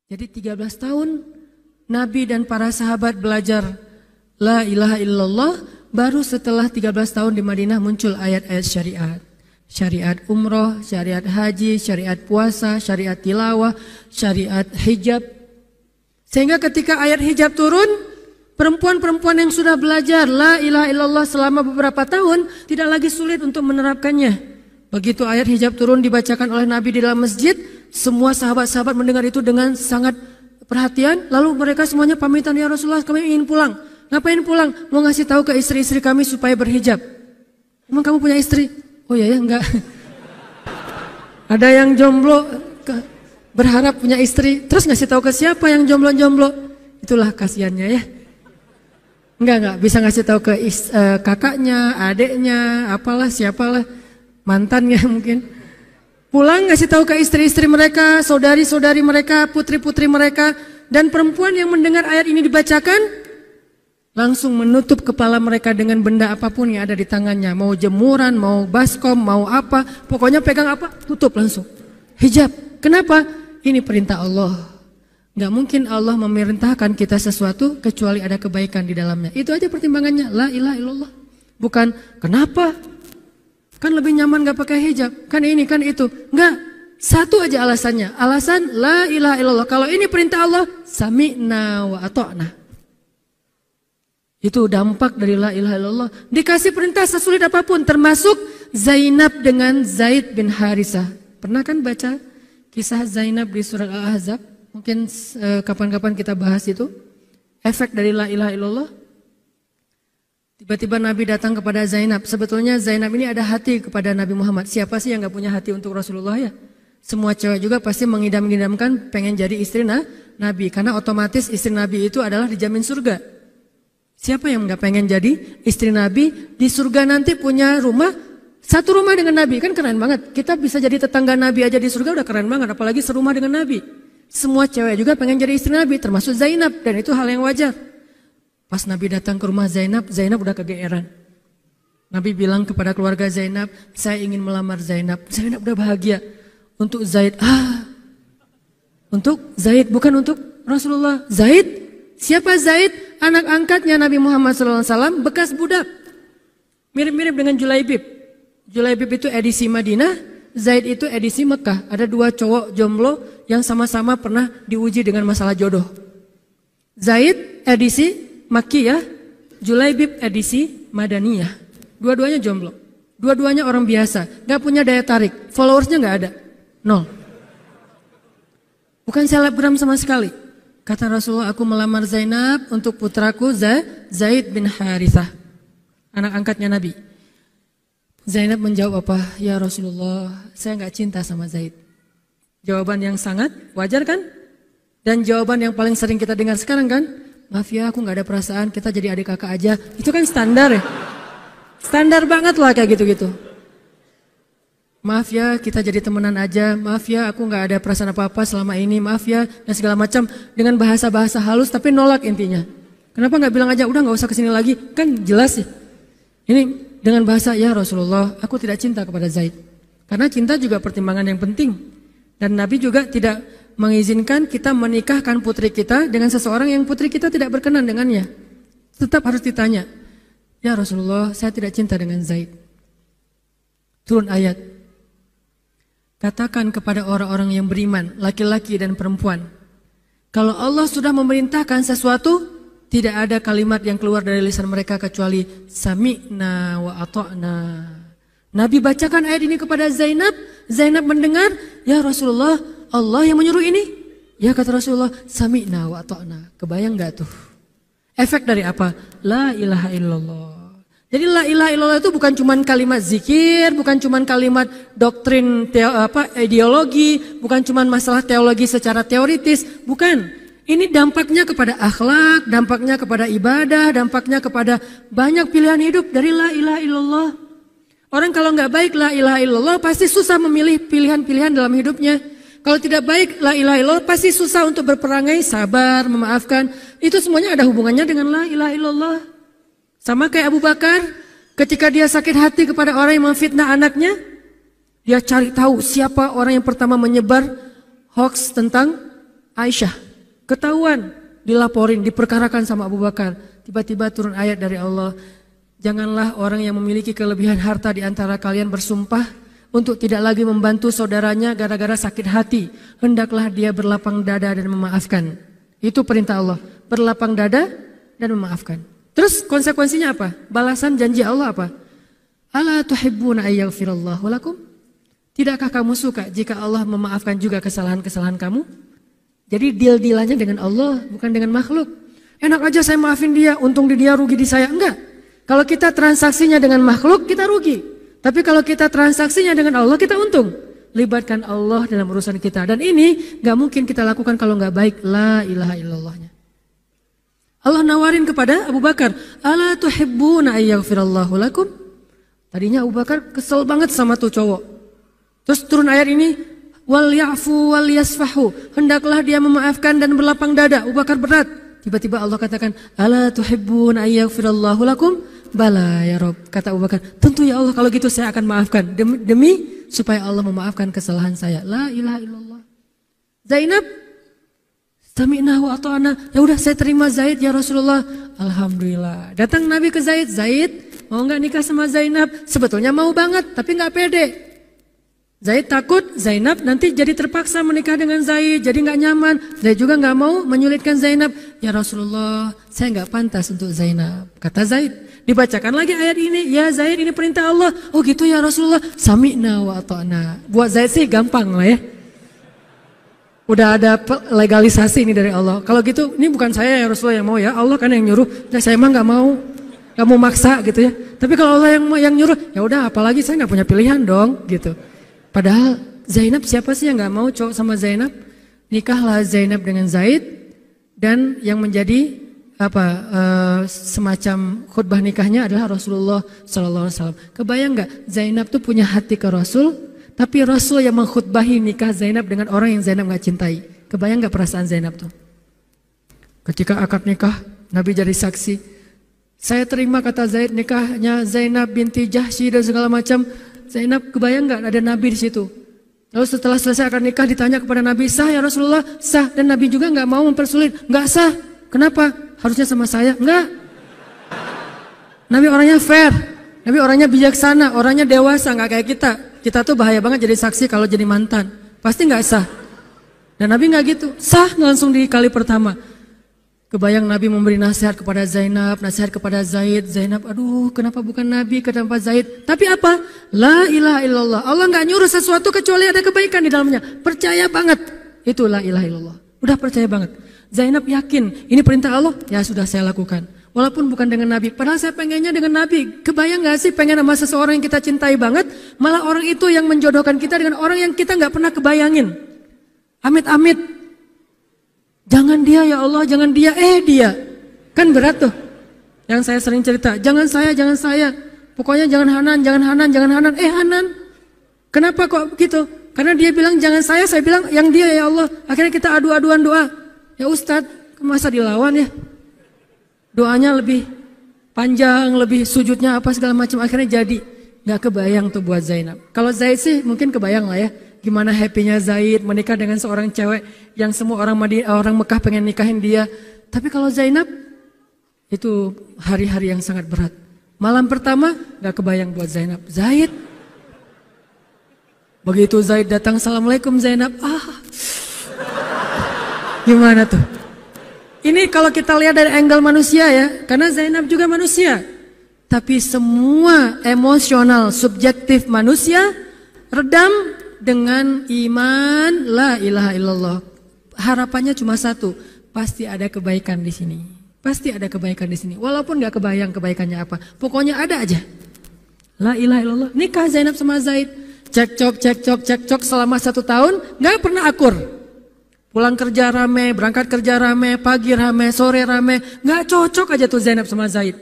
Jadi 13 tahun Nabi dan para sahabat belajar la ilaha illallah, baru setelah 13 tahun di Madinah muncul ayat-ayat syariat. Syariat umroh, syariat haji, syariat puasa, syariat tilawah, syariat hijab. Sehingga ketika ayat hijab turun, perempuan-perempuan yang sudah belajar la ilaha illallah selama beberapa tahun tidak lagi sulit untuk menerapkannya. Begitu ayat hijab turun dibacakan oleh Nabi di dalam masjid, semua sahabat-sahabat mendengar itu dengan sangat perhatian. Lalu mereka semuanya pamitan, ya Rasulullah kami ingin pulang. Ngapain pulang? Mau ngasih tahu ke istri-istri kami supaya berhijab. Emang kamu punya istri? Oh ya enggak. Ada yang jomblo berharap punya istri, terus ngasih tahu ke siapa yang jomblo-jomblo? Itulah kasihannya ya. Enggak bisa ngasih tahu ke kakaknya, adeknya, apalah siapalah, mantannya mungkin. Pulang ngasih tahu ke istri-istri mereka, saudari-saudari mereka, putri-putri mereka, dan perempuan yang mendengar ayat ini dibacakan langsung menutup kepala mereka dengan benda apapun yang ada di tangannya. Mau jemuran, mau baskom, mau apa. Pokoknya pegang apa, tutup langsung. Hijab. Kenapa? Ini perintah Allah. Gak mungkin Allah memerintahkan kita sesuatu kecuali ada kebaikan di dalamnya. Itu aja pertimbangannya. La ilaha illallah. Bukan kenapa? Kan lebih nyaman gak pakai hijab. Kan ini, kan itu. Enggak. Satu aja alasannya. Alasan la ilaha illallah. Kalau ini perintah Allah, sami'na wa ata'na. Itu dampak dari la ilaha illallah. Dikasih perintah sesulit apapun, termasuk Zainab dengan Zaid bin Harisah. Pernah kan baca kisah Zainab di surat Al-Ahzab? Mungkin kapan-kapan kita bahas itu. Efek dari la ilaha illallah. Tiba-tiba Nabi datang kepada Zainab. Sebetulnya Zainab ini ada hati kepada Nabi Muhammad. Siapa sih yang gak punya hati untuk Rasulullah ya? Semua cewek juga pasti mengidam-idamkan pengen jadi istri Nabi. Karena otomatis istri Nabi itu adalah dijamin surga. Siapa yang gak pengen jadi istri Nabi di surga nanti punya rumah, satu rumah dengan Nabi, kan keren banget. Kita bisa jadi tetangga Nabi aja di surga udah keren banget, apalagi serumah dengan Nabi. Semua cewek juga pengen jadi istri Nabi, termasuk Zainab, dan itu hal yang wajar. Pas Nabi datang ke rumah Zainab, Zainab udah kegeeran. Nabi bilang kepada keluarga Zainab, saya ingin melamar Zainab. Zainab udah bahagia. Untuk Zaid, untuk Zaid, bukan untuk Rasulullah. Zaid? Siapa Zaid? Anak angkatnya Nabi Muhammad SAW, bekas budak. Mirip-mirip dengan Julaibib. Julaibib itu edisi Madinah, Zaid itu edisi Mekah. Ada dua cowok jomblo yang sama-sama pernah diuji dengan masalah jodoh. Zaid edisi Makkiyah, Julaibib edisi Madaniyah. Dua-duanya jomblo. Dua-duanya orang biasa, gak punya daya tarik. Followersnya gak ada, 0. Bukan selebgram sama sekali. Kata Rasulullah, aku melamar Zainab untuk putraku Zaid bin Harithah, anak angkatnya Nabi. Zainab menjawab apa? Ya Rasulullah, saya gak cinta sama Zaid. Jawaban yang sangat wajar kan? Dan jawaban yang paling sering kita dengar sekarang kan? Maaf ya, aku gak ada perasaan, kita jadi adik kakak aja. Itu kan standar ya? Standar banget lah kayak gitu-gitu. Maaf ya, kita jadi temenan aja. Maaf ya, aku gak ada perasaan apa-apa selama ini. Maaf ya, dan segala macam. Dengan bahasa-bahasa halus tapi nolak intinya. Kenapa gak bilang aja, udah gak usah kesini lagi. Kan jelas ya. Ini dengan bahasa, ya Rasulullah, aku tidak cinta kepada Zaid. Karena cinta juga pertimbangan yang penting. Dan Nabi juga tidak mengizinkan kita menikahkan putri kita dengan seseorang yang putri kita tidak berkenan dengannya. Tetap harus ditanya, ya Rasulullah, saya tidak cinta dengan Zaid. Turun ayat. Katakan kepada orang-orang yang beriman, laki-laki dan perempuan, kalau Allah sudah memerintahkan sesuatu, tidak ada kalimat yang keluar dari lisan mereka kecuali sami'na wa ata'na. Nabi bacakan ayat ini kepada Zainab. Zainab mendengar, ya Rasulullah, Allah yang menyuruh ini. Ya kata Rasulullah, sami'na wa ata'na. Kebayang gak tuh? Efek dari apa? La ilaha illallah. Jadi la ilaha illallah itu bukan cuma kalimat zikir, bukan cuma kalimat doktrin ideologi, bukan cuma masalah teologi secara teoritis, bukan. Ini dampaknya kepada akhlak, dampaknya kepada ibadah, dampaknya kepada banyak pilihan hidup dari la ilaha illallah. Orang kalau nggak baik la ilaha illallah pasti susah memilih pilihan-pilihan dalam hidupnya. Kalau tidak baik la ilaha illallah pasti susah untuk berperangai, sabar, memaafkan. Itu semuanya ada hubungannya dengan la ilaha illallah. Sama kayak Abu Bakar, ketika dia sakit hati kepada orang yang memfitnah anaknya, dia cari tahu siapa orang yang pertama menyebar hoax tentang Aisyah, ketahuan, dilaporin, diperkarakan sama Abu Bakar. Tiba-tiba turun ayat dari Allah, janganlah orang yang memiliki kelebihan harta di antara kalian bersumpah untuk tidak lagi membantu saudaranya gara-gara sakit hati. Hendaklah dia berlapang dada dan memaafkan. Itu perintah Allah, berlapang dada dan memaafkan. Terus konsekuensinya apa? Balasan janji Allah apa? Ala tuhibbuna ayyaghfirallahu lakum? Tidakkah kamu suka jika Allah memaafkan juga kesalahan-kesalahan kamu? Jadi deal-dealannya dengan Allah, bukan dengan makhluk. Enak aja saya maafin dia, untung di dia, rugi di saya. Enggak. Kalau kita transaksinya dengan makhluk, kita rugi. Tapi kalau kita transaksinya dengan Allah, kita untung. Libatkan Allah dalam urusan kita. Dan ini gak mungkin kita lakukan kalau gak baik. La ilaha illallahnya. Allah nawarin kepada Abu Bakar, ala tuhibbuna ayyaghfirallahu lakum? Tadinya Abu Bakar kesel banget sama tuh cowok. Terus turun ayat ini, wal ya'fu wal yasfahu. Hendaklah dia memaafkan dan berlapang dada. Abu Bakar berat. Tiba-tiba Allah katakan, ala tuhibbuna ayyaghfirallahu lakum? Bala ya Rob, kata Abu Bakar, tentu ya Allah kalau gitu saya akan maafkan demi supaya Allah memaafkan kesalahan saya. La ilaha illallah. Zainab, sami'na wa ata'na. Ya udah saya terima Zaid ya Rasulullah. Alhamdulillah. Datang Nabi ke Zaid, Zaid mau nggak nikah sama Zainab? Sebetulnya mau banget, tapi nggak pede. Zaid takut Zainab nanti jadi terpaksa menikah dengan Zaid, jadi nggak nyaman. Zaid juga nggak mau menyulitkan Zainab. Ya Rasulullah, saya nggak pantas untuk Zainab. Kata Zaid. Dibacakan lagi ayat ini, ya Zaid ini perintah Allah. Oh gitu ya Rasulullah, sami'na wa ata'na. Buat Zaid sih gampang lah ya. Udah ada legalisasi ini dari Allah. Kalau gitu, ini bukan saya ya Rasulullah yang mau ya, Allah kan yang nyuruh. Ya, saya emang nggak mau maksa gitu ya. Tapi kalau Allah yang nyuruh, ya udah apalagi saya nggak punya pilihan dong gitu. Padahal Zainab siapa sih yang nggak mau cowok sama Zainab? Nikahlah Zainab dengan Zaid dan yang menjadi semacam khutbah nikahnya adalah Rasulullah SAW. Kebayang nggak Zainab tuh punya hati ke Rasul, tapi Rasul yang mengkhutbahi nikah Zainab dengan orang yang Zainab nggak cintai. Kebayang nggak perasaan Zainab tuh? Ketika akad nikah, Nabi jadi saksi. Saya terima kata Zaid nikahnya Zainab binti Jahsy dan segala macam. Zainab kebayang nggak ada Nabi di situ? Lalu setelah selesai akad nikah ditanya kepada Nabi, sah ya Rasulullah? Sah. Dan Nabi juga nggak mau mempersulit. Nggak sah. Kenapa? Harusnya sama saya? Enggak. Nabi orangnya fair. Nabi orangnya bijaksana. Orangnya dewasa. Nggak kayak kita. Kita tuh bahaya banget jadi saksi kalau jadi mantan. Pasti nggak sah. Dan Nabi nggak gitu. Sah langsung di kali pertama. Kebayang Nabi memberi nasihat kepada Zainab. Nasihat kepada Zaid. Zainab, aduh kenapa bukan Nabi ke tempat Zaid. Tapi apa? La ilaha illallah. Allah nggak nyuruh sesuatu kecuali ada kebaikan di dalamnya. Percaya banget. Itu la ilaha illallah. Udah percaya banget. Zainab yakin, ini perintah Allah, ya sudah saya lakukan. Walaupun bukan dengan Nabi, padahal saya pengennya dengan Nabi. Kebayang gak sih pengen sama seseorang yang kita cintai banget, malah orang itu yang menjodohkan kita dengan orang yang kita gak pernah kebayangin. Amit-amit. Jangan dia ya Allah, jangan dia, dia. Kan berat tuh. Yang saya sering cerita, jangan saya. Pokoknya jangan Hanan, Hanan. Kenapa kok begitu? Karena dia bilang jangan saya bilang yang dia ya Allah. Akhirnya kita adu-aduan doa. Ya Ustadz, masa dilawan ya? Doanya lebih panjang, lebih sujudnya apa segala macam. Akhirnya jadi. Gak kebayang tuh buat Zainab. Kalau Zaid sih mungkin kebayang lah ya. Gimana happy-nya Zaid menikah dengan seorang cewek yang semua orang Mekah pengen nikahin dia. Tapi kalau Zainab, itu hari-hari yang sangat berat. Malam pertama gak kebayang buat Zainab. Zaid. Begitu Zaid datang, Assalamualaikum Zainab. Gimana tuh? Ini kalau kita lihat dari angle manusia ya, karena Zainab juga manusia. Tapi semua emosional, subjektif manusia redam dengan iman la ilaha illallah. Harapannya cuma satu, pasti ada kebaikan di sini. Pasti ada kebaikan di sini. Walaupun gak kebayang kebaikannya apa, pokoknya ada aja. La ilaha illallah. Nikah Zainab sama Zaid, cekcok selama 1 tahun, gak pernah akur. Pulang kerja rame, berangkat kerja rame, pagi rame, sore rame. Gak cocok aja tuh Zainab sama Zaid.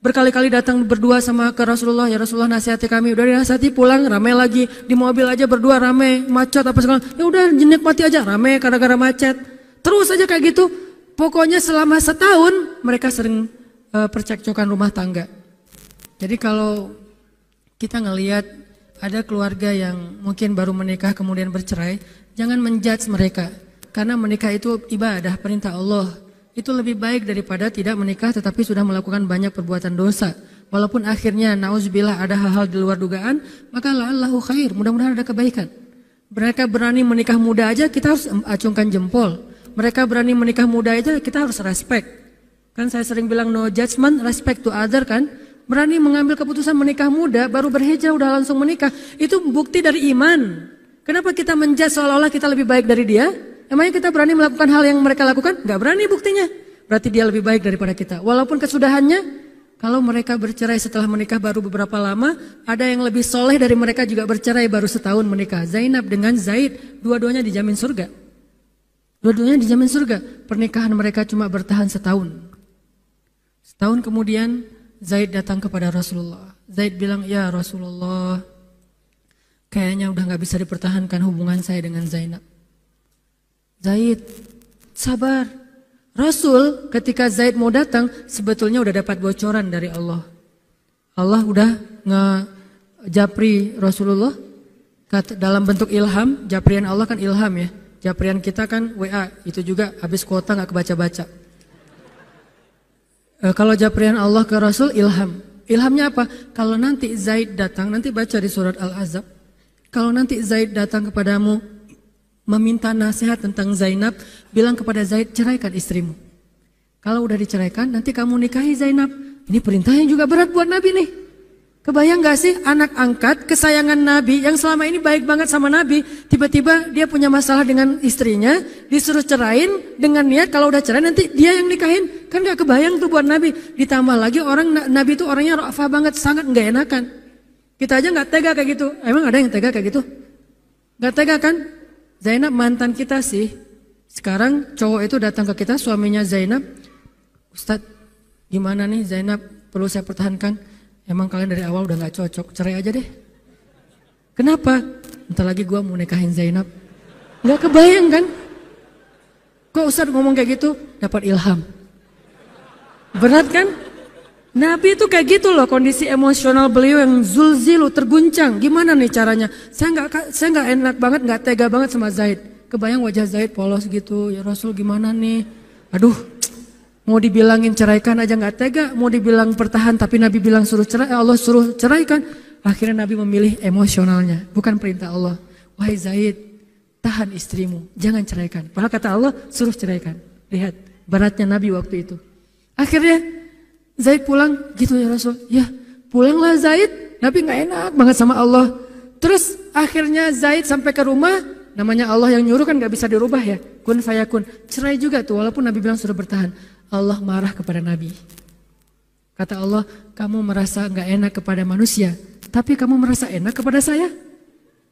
Berkali-kali datang berdua sama ke Rasulullah. Ya Rasulullah nasihati kami. Udah dinasihati pulang rame lagi. Di mobil aja berdua rame, macet apa segala. Ya udah nikmati aja rame gara-gara macet. Terus aja kayak gitu. Pokoknya selama 1 tahun mereka sering percekcokan rumah tangga. Jadi kalau kita ngelihat ada keluarga yang mungkin baru menikah kemudian bercerai, jangan menjudge mereka. Karena menikah itu ibadah, perintah Allah. Itu lebih baik daripada tidak menikah tetapi sudah melakukan banyak perbuatan dosa. Walaupun akhirnya nauzubillah ada hal-hal di luar dugaan, maka la'allahu khair, mudah-mudahan ada kebaikan. Mereka berani menikah muda aja kita harus acungkan jempol. Mereka berani menikah muda aja kita harus respect. Kan saya sering bilang no judgment, respect to other kan. Berani mengambil keputusan menikah muda, baru berhijrah udah langsung menikah. Itu bukti dari iman. Kenapa kita menjudge seolah-olah kita lebih baik dari dia? Emangnya kita berani melakukan hal yang mereka lakukan? Gak berani buktinya. Berarti dia lebih baik daripada kita. Walaupun kesudahannya, kalau mereka bercerai setelah menikah baru beberapa lama, ada yang lebih soleh dari mereka juga bercerai baru setahun menikah. Zainab dengan Zaid, dua-duanya dijamin surga. Dua-duanya dijamin surga. Pernikahan mereka cuma bertahan setahun. Setahun kemudian, Zaid datang kepada Rasulullah. Zaid bilang, ya Rasulullah, kayaknya udah gak bisa dipertahankan hubungan saya dengan Zainab. Zaid, sabar. Rasul ketika Zaid mau datang, sebetulnya udah dapat bocoran dari Allah. Allah udah ngejapri Rasulullah dalam bentuk ilham. Japrian Allah kan ilham ya. Japrian kita kan WA, itu juga habis kuota gak kebaca-baca. Kalau japrian Allah ke Rasul ilham. Ilhamnya apa? Kalau nanti Zaid datang, nanti baca di surat Al-Ahzab. Kalau nanti Zaid datang kepadamu meminta nasihat tentang Zainab, bilang kepada Zaid, ceraikan istrimu. Kalau udah diceraikan, nanti kamu nikahi Zainab. Ini perintahnya juga berat buat Nabi nih. Kebayang gak sih anak angkat kesayangan Nabi yang selama ini baik banget sama Nabi, tiba-tiba dia punya masalah dengan istrinya, disuruh cerain dengan niat kalau udah cerai nanti dia yang nikahin. Kan gak kebayang tuh buat Nabi. Ditambah lagi Nabi itu orangnya ra'afah banget, sangat gak enakan. Kita aja gak tega kayak gitu. Emang ada yang tega kayak gitu? Gak tega kan? Zainab mantan kita sih. Sekarang cowok itu datang ke kita, suaminya Zainab. Ustadz, gimana nih Zainab, perlu saya pertahankan? Emang kalian dari awal udah gak cocok, cerai aja deh. Kenapa? Bentar lagi gue mau nikahin Zainab. Gak kebayang kan? Kok Ustadz ngomong kayak gitu? Dapat ilham. Berat kan? Nabi itu kayak gitu loh, kondisi emosional beliau yang zulzilu, terguncang. Gimana nih caranya? Saya nggak enak banget, nggak tega banget sama Zaid. Kebayang wajah Zaid polos gitu, ya Rasul gimana nih? Aduh, mau dibilangin ceraikan aja nggak tega, mau dibilang pertahan tapi Nabi bilang suruh cerai, Allah suruh ceraikan. Akhirnya Nabi memilih emosionalnya, bukan perintah Allah. Wahai Zaid, tahan istrimu, jangan ceraikan. Padahal kata Allah suruh ceraikan. Lihat beratnya Nabi waktu itu. Akhirnya Zaid pulang, gitu ya Rasul. Ya pulanglah Zaid, Nabi gak enak banget sama Allah. Terus akhirnya Zaid sampai ke rumah, namanya Allah yang nyuruh kan gak bisa dirubah ya. Kun fayakun, cerai juga tuh walaupun Nabi bilang sudah bertahan. Allah marah kepada Nabi. Kata Allah, kamu merasa gak enak kepada manusia, tapi kamu merasa enak kepada saya.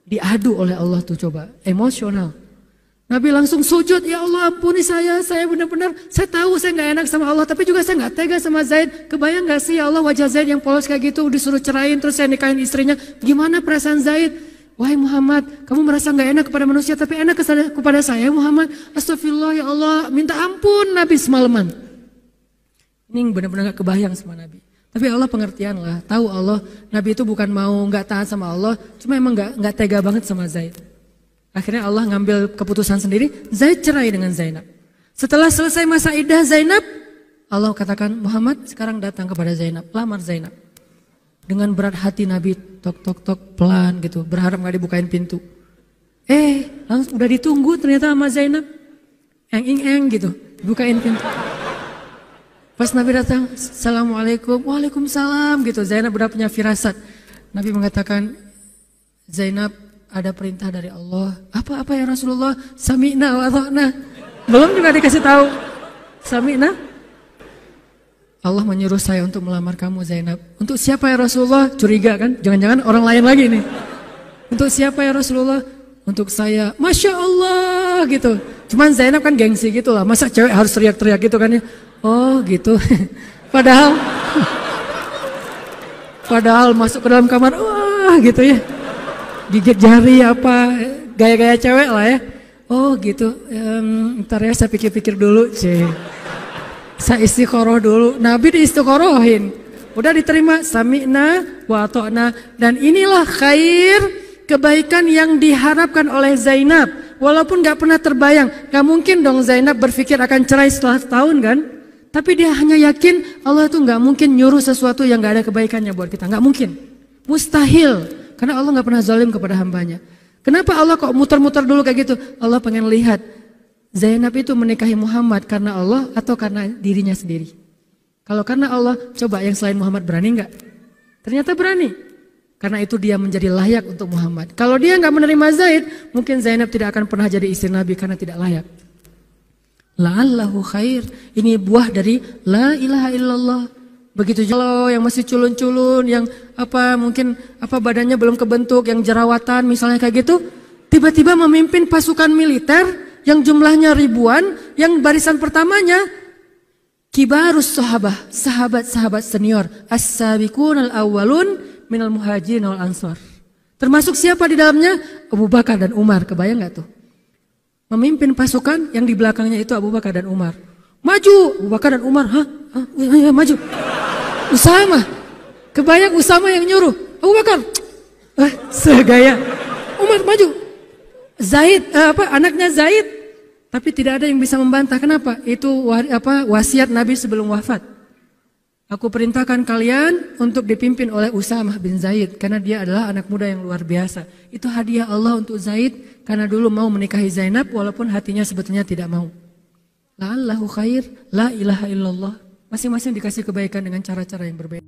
Diadu oleh Allah tuh coba, emosional. Nabi langsung sujud, ya Allah ampuni saya benar-benar, saya tahu saya gak enak sama Allah, tapi juga saya gak tega sama Zaid. Kebayang gak sih ya Allah wajah Zaid yang polos kayak gitu, disuruh cerain terus saya nikahin istrinya. Gimana perasaan Zaid? Wahai Muhammad, kamu merasa gak enak kepada manusia, tapi enak kepada saya Muhammad. Astagfirullah ya Allah, minta ampun Nabi semalaman. Ini benar-benar gak kebayang sama Nabi. Tapi Allah pengertian lah, tahu Allah, Nabi itu bukan mau gak taat sama Allah, cuma emang gak tega banget sama Zaid. Akhirnya Allah ngambil keputusan sendiri, Zaid cerai dengan Zainab. Setelah selesai masa iddah Zainab, Allah katakan Muhammad sekarang datang kepada Zainab, lamar Zainab. Dengan berat hati Nabi tok pelan gitu, berharap gak dibukain pintu. Langsung udah ditunggu ternyata sama Zainab. Eng gitu, bukain pintu. Pas Nabi datang, Assalamualaikum, Waalaikumsalam gitu. Zainab udah punya firasat. Nabi mengatakan, Zainab, ada perintah dari Allah. Apa ya Rasulullah? Sami'na wa ata'na. Belum juga dikasih tahu. Sami'na. Allah menyuruh saya untuk melamar kamu Zainab. Untuk siapa ya Rasulullah? Curiga kan? Jangan-jangan orang lain lagi nih. Untuk siapa ya Rasulullah? Untuk saya. Masya Allah gitu. Cuman Zainab kan gengsi gitu lah. Masa cewek harus teriak-teriak gitu kan ya? Oh gitu. Padahal masuk ke dalam kamar. Wah gitu ya. Gigit jari apa, gaya-gaya cewek lah ya. Oh gitu, ntar ya saya pikir-pikir dulu. Saya istiqoroh dulu, Nabi diistiqorohin. Udah diterima, sami'na wa ata'na. Dan inilah khair, kebaikan yang diharapkan oleh Zainab. walaupun gak pernah terbayang. Gak mungkin dong Zainab berpikir akan cerai setelah setahun kan. Tapi dia hanya yakin Allah tuh gak mungkin nyuruh sesuatu yang gak ada kebaikannya buat kita. Gak mungkin. Mustahil. Karena Allah gak pernah zalim kepada hambanya. Kenapa Allah kok muter-muter dulu kayak gitu? Allah pengen lihat Zainab itu menikahi Muhammad karena Allah atau karena dirinya sendiri. Kalau karena Allah, coba yang selain Muhammad berani gak? Ternyata berani. Karena itu dia menjadi layak untuk Muhammad. Kalau dia nggak menerima Zaid, mungkin Zainab tidak akan pernah jadi istri Nabi karena tidak layak. La'allahu khair. Ini buah dari la ilaha illallah. Begitu juga yang masih culun-culun, yang mungkin badannya belum kebentuk, yang jerawatan misalnya kayak gitu, tiba-tiba memimpin pasukan militer yang jumlahnya ribuan, yang barisan pertamanya kibarus sahabah, sahabat-sahabat senior, as-sabiqun al-awwalun minal muhajirin wal ansor. Termasuk siapa di dalamnya? Abu Bakar dan Umar. Kebayang gak tuh? Memimpin pasukan yang di belakangnya itu Abu Bakar dan Umar. Maju! Abu Bakar dan Umar. Ya, maju. Usama. Kebayang Usama yang nyuruh. Abu Bakar. Segaya. Umar maju. Zaid, anaknya Zaid. Tapi tidak ada yang bisa membantah. Kenapa? Itu wasiat Nabi sebelum wafat. Aku perintahkan kalian untuk dipimpin oleh Usamah bin Zaid karena dia adalah anak muda yang luar biasa. Itu hadiah Allah untuk Zaid karena dulu mau menikahi Zainab walaupun hatinya sebetulnya tidak mau. La'allahu khair, la ilaha illallah. Masing-masing dikasih kebaikan dengan cara-cara yang berbeda.